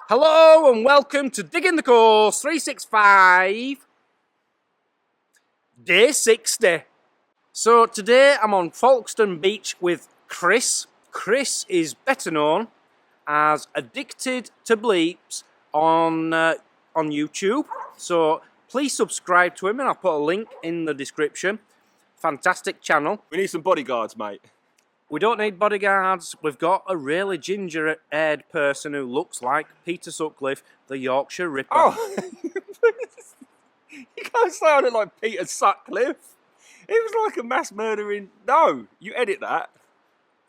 Hello and welcome to Digging the Course 365, day 60. So today I'm on Folkestone Beach with Chris. Chris is better known as Addicted to Bleeps on YouTube. So please subscribe to him and I'll put a link in the description. Fantastic channel. We need some bodyguards, mate. We don't need bodyguards. We've got a really ginger-haired person who looks like Peter Sutcliffe, the Yorkshire Ripper. Oh, you can't say I look like Peter Sutcliffe. He was like a mass murdering. No, you edit that.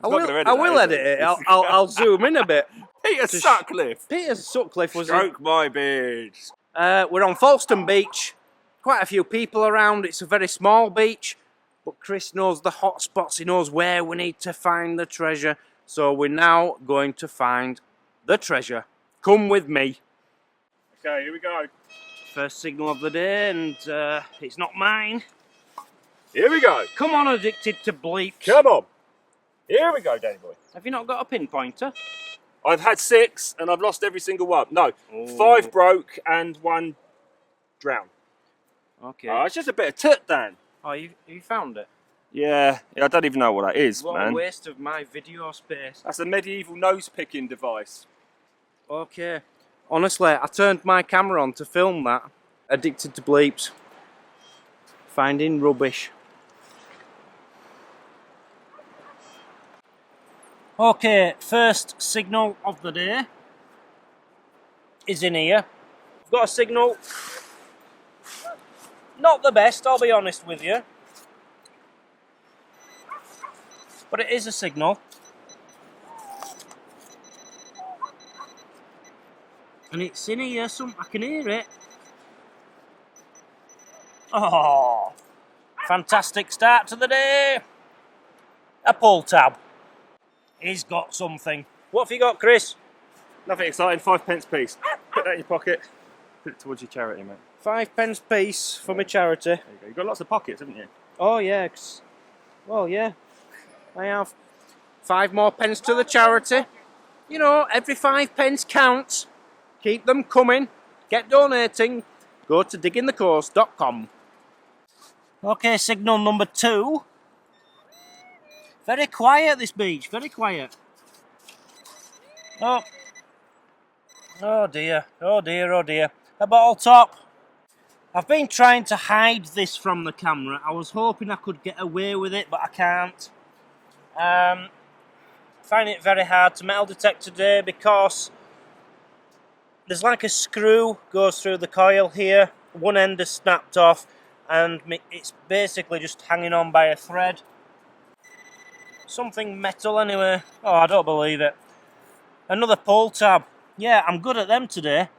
I will edit it. I'll zoom in a bit. Peter Sutcliffe. Peter Sutcliffe was. Stroke my beard. We're on Folkestone Beach. Quite a few people around. It's a very small beach. But Chris knows the hot spots, he knows where we need to find the treasure. So we're now going to find the treasure. Come with me. Okay, here we go. First signal of the day, and it's not mine. Here we go. Come on, Addicted to Bleeps. Come on. Here we go, Danny boy. Have you not got a pinpointer? I've had 6 and I've lost every single one. No, Oh. 5 broke and 1 drowned. Okay. Oh, it's just a bit of toot, Dan. Oh, you found it? Yeah, I don't even know what that is, What man. a waste of my video space. That's a medieval nose-picking device. Okay. Honestly, I turned my camera on to film that. Addicted to Bleeps. Finding rubbish. Okay, first signal of the day is in here. I've got a signal. Not the best, I'll be honest with you. But it is a signal. And it's in here, I can hear it. Oh, fantastic start to the day. A pull tab. He's got something. What have you got, Chris? Nothing exciting, 5p piece. Put that in your pocket. Put it towards your charity, mate. 5p piece for my charity. There you go. You've got lots of pockets, haven't you? Oh, yeah. Well, yeah. I have 5 more pence to the charity. You know, every 5p counts. Keep them coming. Get donating. Go to diggingthecourse.com. Okay, signal number 2. Very quiet, this beach. Very quiet. Oh. Oh, dear. Oh, dear. Oh, dear. A bottle top. I've been trying to hide this from the camera. I was hoping I could get away with it, but I can't. Find it very hard to metal detect today because there's like a screw goes through the coil here. One end is snapped off and it's basically just hanging on by a thread. Something metal anyway. Oh, I don't believe it. Another pull tab. Yeah, I'm good at them today.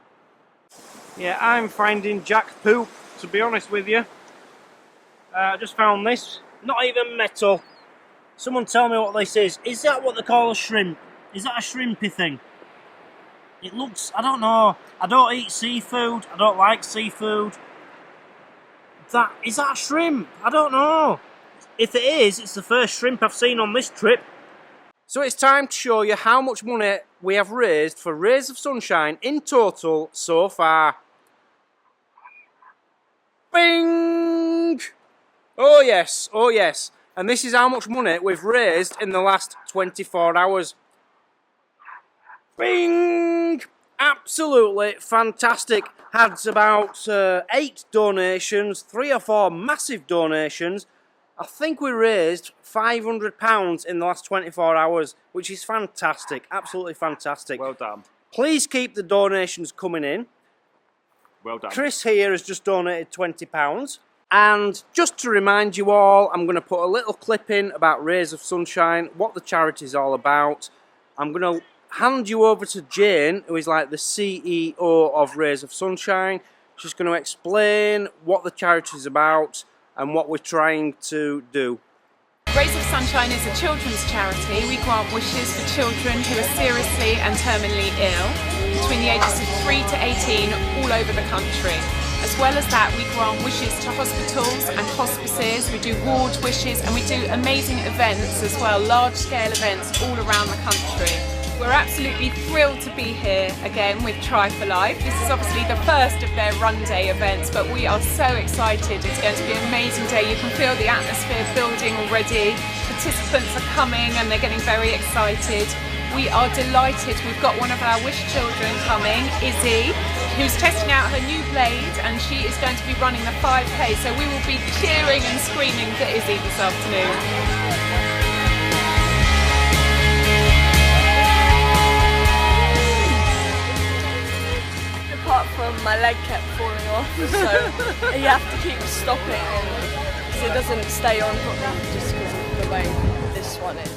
Yeah, I'm finding jack poop, to be honest with you. I just found this. Not even metal. Someone tell me what this is. Is that what they call a shrimp? Is that a shrimpy thing? It looks, I don't know. I don't eat seafood. I don't like seafood. Is that a shrimp? I don't know. If it is, it's the first shrimp I've seen on this trip. So it's time to show you how much money we have raised for Rays of Sunshine in total so far. Bing! Oh yes, oh yes. And this is how much money we've raised in the last 24 hours. Bing! Absolutely fantastic. Had about 8 donations, 3 or 4 massive donations. I think we raised £500 in the last 24 hours, which is fantastic, absolutely fantastic. Well done. Please keep the donations coming in. Well done. Chris here has just donated £20. And just to remind you all, I'm going to put a little clip in about Rays of Sunshine, what the charity is all about. I'm going to hand you over to Jane, who is like the CEO of Rays of Sunshine. She's going to explain what the charity is about and what we're trying to do. Rays of Sunshine is a children's charity. We grant wishes for children who are seriously and terminally ill between the ages of 3 to 18 all over the country. As well as that, we grant wishes to hospitals and hospices. We do ward wishes and we do amazing events as well, large-scale events all around the country. We're absolutely thrilled to be here again with Try for Life. This is obviously the first of their run day events, but we are so excited. It's going to be an amazing day. You can feel the atmosphere building already. Participants are coming and they're getting very excited. We are delighted. We've got one of our wish children coming, Izzy, who's testing out her new blade, and she is going to be running the 5K. So we will be cheering and screaming for Izzy this afternoon. Apart from my leg kept falling off, so you have to keep stopping because it doesn't stay on properly just because of the way this one is.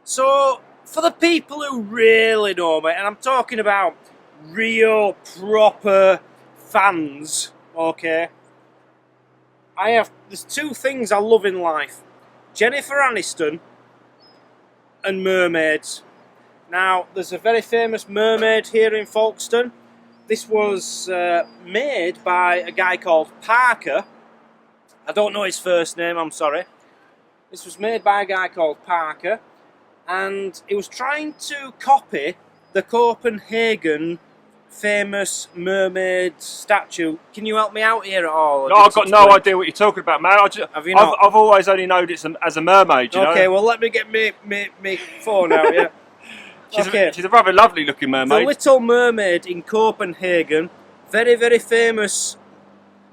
So, for the people who really know me, and I'm talking about real, proper fans, okay, there's two things I love in life. Jennifer Aniston and mermaids. Now, there's a very famous mermaid here in Folkestone. This was made by a guy called Parker. I don't know his first name, I'm sorry. This was made by a guy called Parker, and he was trying to copy the Copenhagen famous mermaid statue. Can you help me out here at all? No, I've got no idea what you're talking about, man. Have you not? I've always only known it as a mermaid, you know? Okay, well, let me get me phone out, yeah. She's a rather lovely looking mermaid. The Little Mermaid in Copenhagen, very, very famous,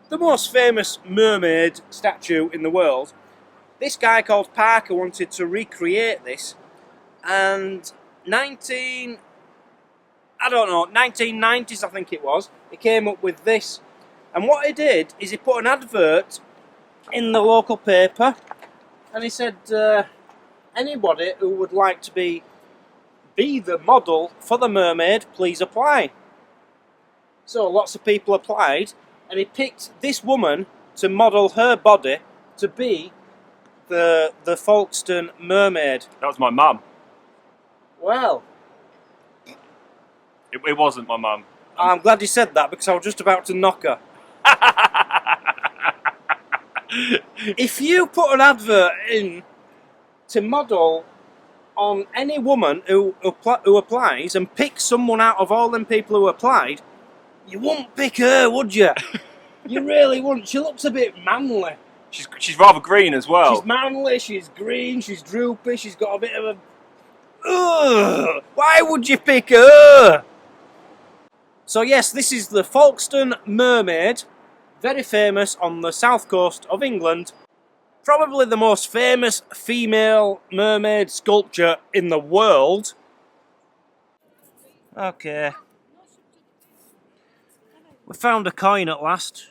the most famous mermaid statue in the world. This guy called Parker wanted to recreate this, and 1990s I think it was, he came up with this. And what he did is he put an advert in the local paper, and he said anybody who would like to be the model for the mermaid, please apply. So lots of people applied, and he picked this woman to model her body to be the Folkestone mermaid. That was my mum. Well, it wasn't my mum. I'm glad you said that because I was just about to knock her. If you put an advert in to model on any woman who applies and pick someone out of all them people who applied, you wouldn't pick her, would you? You really wouldn't. She looks a bit manly. She's rather green as well. She's manly, she's green, she's droopy, she's got a bit of a... Ugh, why would you pick her? So yes, this is the Folkestone mermaid, very famous on the south coast of England. Probably the most famous female mermaid sculpture in the world. Okay. We found a coin at last.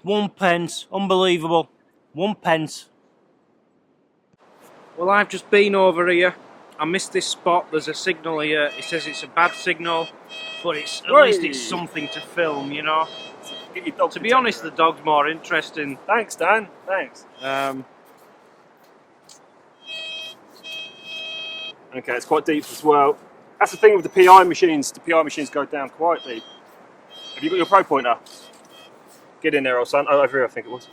1 pence, unbelievable. 1 pence. Well, I've just been over here. I missed this spot. There's a signal here. It says it's a bad signal, but at least it's something to film, you know. Get your dog To be honest, the dog's more interesting. Thanks, Dan. Thanks. Okay, it's quite deep as well. That's the thing with the PI machines. The PI machines go down quite deep. Have you got your pro pointer? Get in there, old son. Oh, over here, I think it was.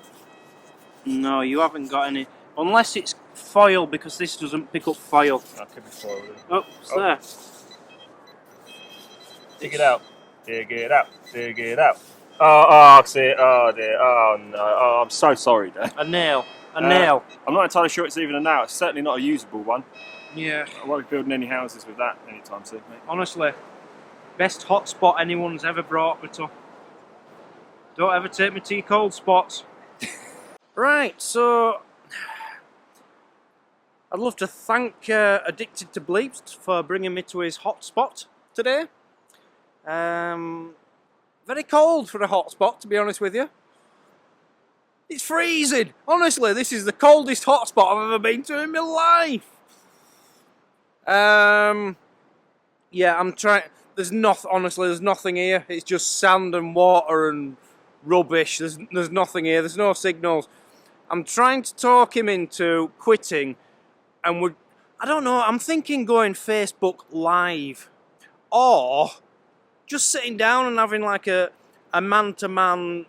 No, you haven't got any. Unless it's foil, because this doesn't pick up foil. That could be foil. Oh, it's there. Dig it out. Dig it out. Dig it out. Oh, I see it. Oh, dear. Oh, no. Oh, I'm so sorry, Dan. A nail. A nail. I'm not entirely sure it's even a nail. It's certainly not a usable one. Yeah. I won't be building any houses with that anytime soon, mate. Honestly, best hotspot anyone's ever brought me to. Don't ever take me to your cold spots. Right, so I'd love to thank Addicted to Bleeps for bringing me to his hotspot today. Very cold for a hotspot, to be honest with you. It's freezing. Honestly, this is the coldest hotspot I've ever been to in my life. Yeah, I'm trying. There's nothing. Honestly, there's nothing here. It's just sand and water and rubbish. There's nothing here. There's no signals. I'm trying to talk him into quitting, and I don't know, I'm thinking going Facebook Live. Or just sitting down and having like a man-to-man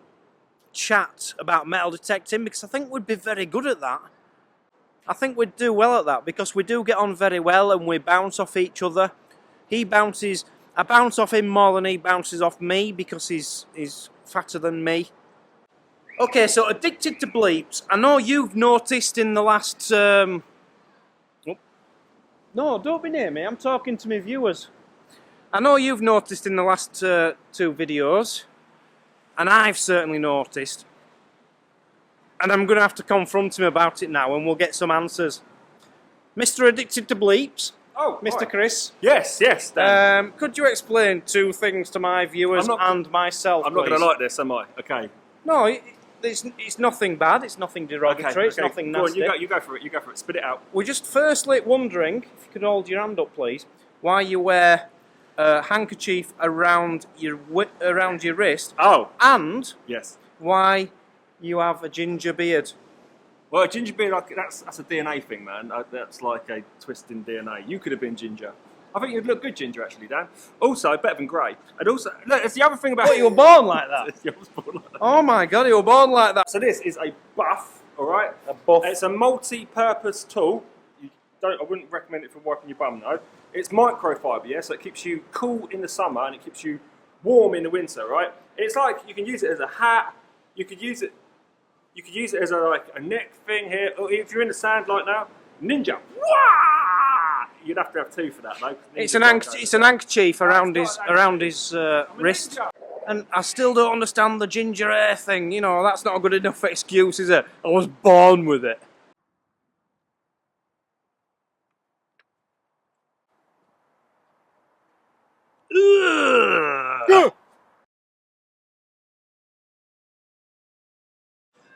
chat about metal detecting, because I think we'd be very good at that. I think we'd do well at that because we do get on very well and we bounce off each other. I bounce off him more than he bounces off me because he's fatter than me. Okay, so addicted to bleeps. I know you've noticed in the last... No, don't be near me, I'm talking to my viewers. I know you've noticed in the last 2 videos, and I've certainly noticed, and I'm going to have to confront him about it now and we'll get some answers. Mr. Addicted to Bleeps, Mr. Right. Chris. Yes, Dan. Could you explain 2 things to my viewers and myself, I'm not going to like this, am I? Okay. No, it's nothing bad, it's nothing derogatory, it's nothing nasty. Go on, you go for it, spit it out. We're just firstly wondering, if you could hold your hand up please, why you wear a handkerchief around your wrist. Oh. And Yes. why you have a ginger beard. Well, a ginger beard, that's a DNA thing, man. That's like a twist in DNA. You could have been ginger. I think you'd look good ginger, actually, Dan. Also, better than grey. And also, look, there's the other thing about... What, you were born like that? Yeah, I was born like that. Oh my god, you were born like that. So this is a buff, alright? A buff. It's a multi-purpose tool. I wouldn't recommend it for wiping your bum, though. It's microfiber, yeah? So it keeps you cool in the summer and it keeps you warm in the winter, right? It's like, you can use it as a hat. You could use it as a neck thing here. Or if you're in the sand like now, ninja. Wah! You'd have to have 2 for that, though. It's an handkerchief around his wrist. And I still don't understand the ginger hair thing. You know, that's not a good enough excuse, is it? I was born with it.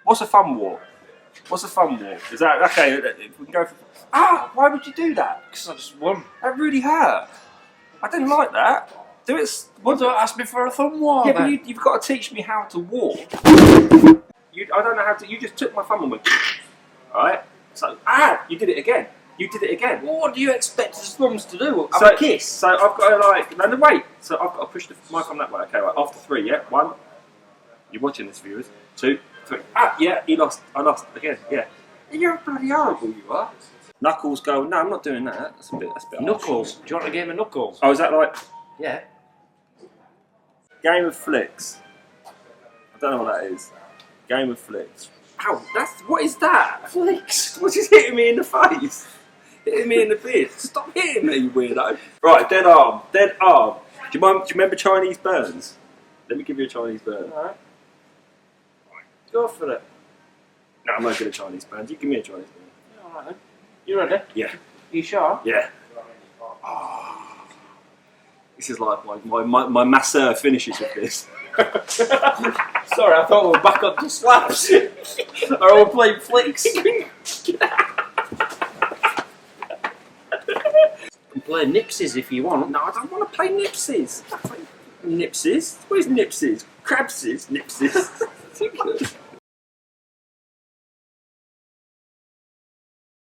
What's a thumb war? What's a thumb war? Is that okay? If we can go for. Why would you do that? Because I just won. That really hurt. I didn't like that. Do it. Well, don't ask me for a thumb war. Yeah, but you've got to teach me how to walk. I don't know how to. You just took my thumb and went. Alright? So, you did it again. You did it again. Well, what do you expect his thumbs to do? Have So, a kiss? So I've got to no, wait. So I've got to push my thumb that way. Okay, right. After 3, yeah. 1. You're watching this, viewers. 2, 3. Yeah. He lost. I lost again. Yeah. You're bloody horrible. You are. Knuckles go. No, I'm not doing that. That's a bit. Knuckles. Do you want a game of Knuckles? Oh, is that like Yeah. Game of Flicks? I don't know what that is. Game of Flicks. Ow! What is that? Flicks. What's just hitting me in the face? Hitting me in the beard. Stop hitting me, you weirdo. Right, dead arm. Dead arm. Do you remember Chinese burns? Let me give you a Chinese burn. Alright. Go for it. No, I'm not good at Chinese burns. You give me a Chinese burn. Alright then. You ready? Yeah. You sure? Yeah. This is like my masseur finishes with this. Sorry, I thought we were back up to slaps. Or we're playing flicks. You can play nipsies if you want. No, I don't want to play nipsies. Nipsies? Where's nipsies? Crabsies? Nipsies.